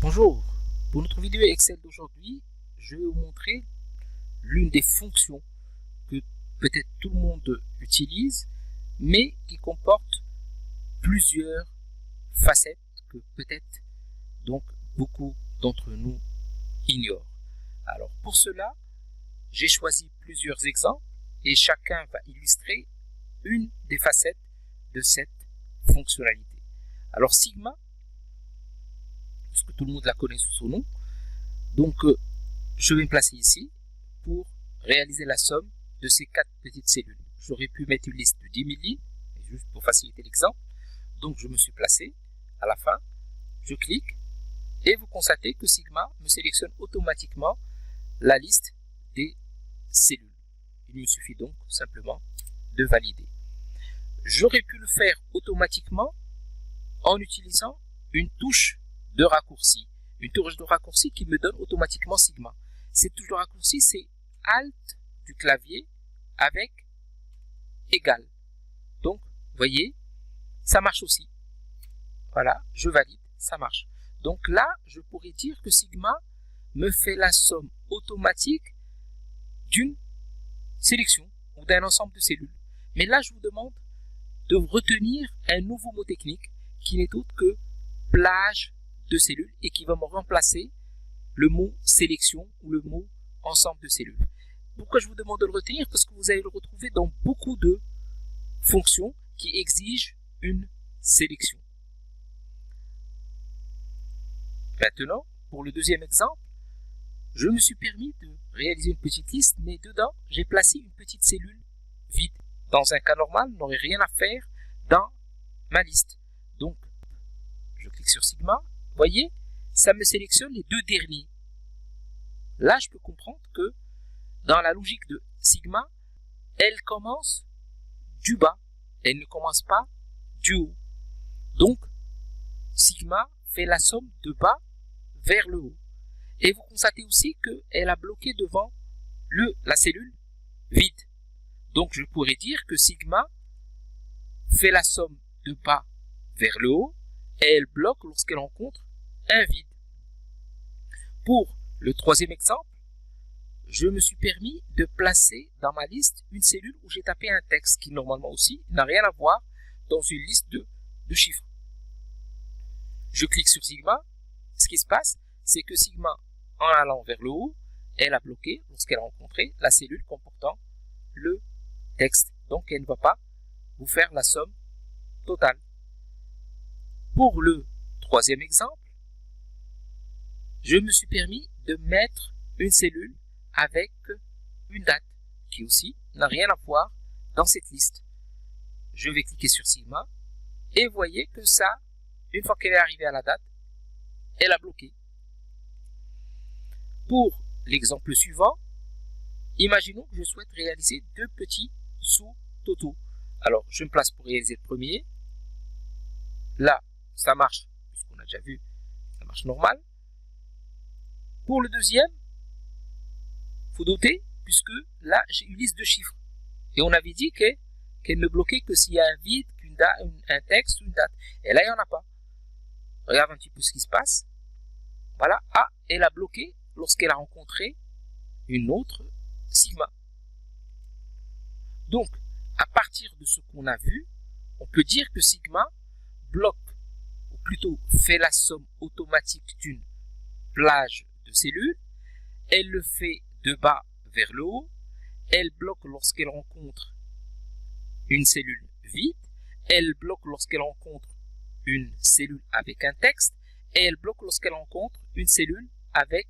Bonjour, pour notre vidéo Excel d'aujourd'hui, je vais vous montrer l'une des fonctions que peut-être tout le monde utilise, mais qui comporte plusieurs facettes que peut-être donc beaucoup d'entre nous ignorent. Alors pour cela, j'ai choisi plusieurs exemples et chacun va illustrer une des facettes de cette fonctionnalité. Alors Sigma, puisque tout le monde la connaît sous son nom. Donc, je vais me placer ici pour réaliser la somme de ces 4 petites cellules. J'aurais pu mettre une liste de 10 000 lignes, juste pour faciliter l'exemple. Donc, je me suis placé. À la fin, je clique et vous constatez que Sigma me sélectionne automatiquement la liste des cellules. Il me suffit donc simplement de valider. J'aurais pu le faire automatiquement en utilisant une touche de raccourci. Une touche de raccourci qui me donne automatiquement Sigma. Cette touche de raccourci, c'est Alt du clavier avec égal. Donc, vous voyez, ça marche aussi. Voilà, je valide, ça marche. Donc là, je pourrais dire que Sigma me fait la somme automatique d'une sélection ou d'un ensemble de cellules. Mais là, je vous demande de retenir un nouveau mot technique qui n'est autre que plage de cellules et qui va me remplacer le mot sélection ou le mot ensemble de cellules. Pourquoi je vous demande de le retenir? Parce que vous allez le retrouver dans beaucoup de fonctions qui exigent une sélection. Maintenant, pour le deuxième exemple, je me suis permis de réaliser une petite liste, mais dedans, j'ai placé une petite cellule vide. Dans un cas normal, on n'aurait rien à faire dans ma liste. Donc, je clique sur Sigma. Vous voyez, ça me sélectionne les deux derniers. Là, je peux comprendre que dans la logique de Sigma, elle commence du bas. Elle ne commence pas du haut. Donc, Sigma fait la somme de bas vers le haut. Et vous constatez aussi qu'elle a bloqué devant la cellule vide. Donc, je pourrais dire que Sigma fait la somme de bas vers le haut et elle bloque lorsqu'elle rencontre un vide. Pour le troisième exemple, je me suis permis de placer dans ma liste une cellule où j'ai tapé un texte qui normalement aussi n'a rien à voir dans une liste de chiffres. Je clique sur Sigma. Ce qui se passe, c'est que Sigma, en allant vers le haut, elle a bloqué lorsqu'elle a rencontré la cellule comportant le texte. Donc, elle ne va pas vous faire la somme totale. Pour le troisième exemple, je me suis permis de mettre une cellule avec une date qui aussi n'a rien à voir dans cette liste. Je vais cliquer sur Sigma et vous voyez que ça, une fois qu'elle est arrivée à la date, elle a bloqué. Pour l'exemple suivant, imaginons que je souhaite réaliser deux petits sous-totaux. Alors, je me place pour réaliser le premier. Là, ça marche, puisqu'on a déjà vu, ça marche normal. Pour le deuxième, il faut noter, puisque là, j'ai une liste de chiffres. Et on avait dit qu'elle ne bloquait que s'il y a un vide, un texte ou une date. Et là, il n'y en a pas. Regarde un petit peu ce qui se passe. Voilà. Ah, elle a bloqué lorsqu'elle a rencontré une autre Sigma. Donc, à partir de ce qu'on a vu, on peut dire que Sigma bloque, ou plutôt fait la somme automatique d'une plage de cellules. Elle le fait de bas vers le haut. Elle bloque lorsqu'elle rencontre une cellule vide. Elle bloque lorsqu'elle rencontre une cellule avec un texte. Et elle bloque lorsqu'elle rencontre une cellule avec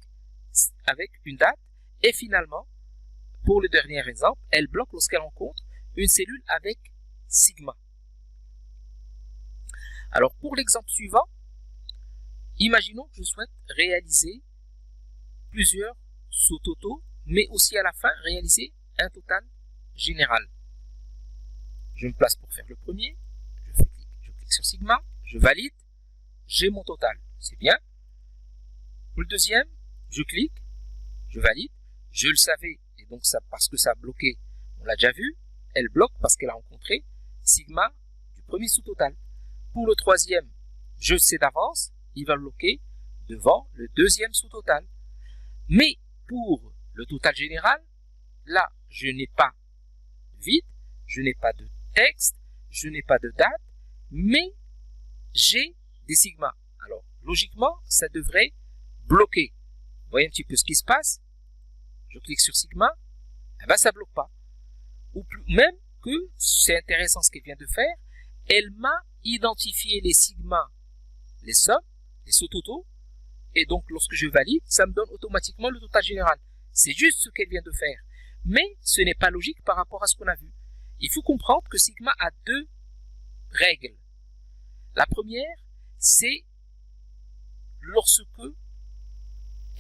une date. Et finalement, pour le dernier exemple, elle bloque lorsqu'elle rencontre une cellule avec Sigma. Alors, pour l'exemple suivant, imaginons que je souhaite réaliser plusieurs sous-totaux, mais aussi à la fin réaliser un total général. Je me place pour faire le premier, je clique sur Sigma, je valide, j'ai mon total, c'est bien. Pour le deuxième, je clique, je valide, je le savais, et donc ça, parce que ça a bloqué, on l'a déjà vu, elle bloque parce qu'elle a rencontré Sigma du premier sous-total. Pour le troisième, je sais d'avance, il va bloquer devant le deuxième sous-total. Mais pour le total général, là, je n'ai pas de vide, je n'ai pas de texte, je n'ai pas de date, mais j'ai des sigmas. Alors, logiquement, ça devrait bloquer. Vous voyez un petit peu ce qui se passe? Je clique sur sigma, eh ben, ça ne bloque pas. Ou plus, même que, c'est intéressant ce qu'elle vient de faire, elle m'a identifié les sigmas, les sommes, les sous-totaux, et donc lorsque je valide, ça me donne automatiquement le total général. C'est juste ce qu'elle vient de faire. Mais ce n'est pas logique par rapport à ce qu'on a vu. Il faut comprendre que sigma a deux règles. La première, c'est lorsque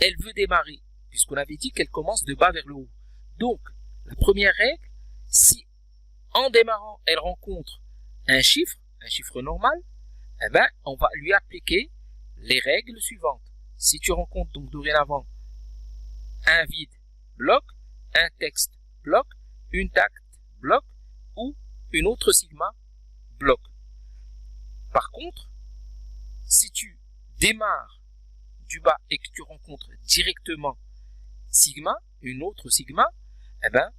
elle veut démarrer, puisqu'on avait dit qu'elle commence de bas vers le haut. Donc, la première règle, si en démarrant, elle rencontre un chiffre normal, eh ben, on va lui appliquer les règles suivantes. Si tu rencontres donc dorénavant un vide bloc, un texte bloc, une date bloc ou une autre sigma bloc. Par contre, si tu démarres du bas et que tu rencontres directement sigma, une autre sigma, eh ben,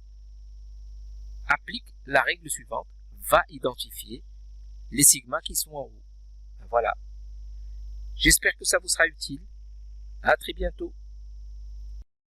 applique la règle suivante, va identifier les sigmas qui sont en haut. Voilà. J'espère que ça vous sera utile. À très bientôt.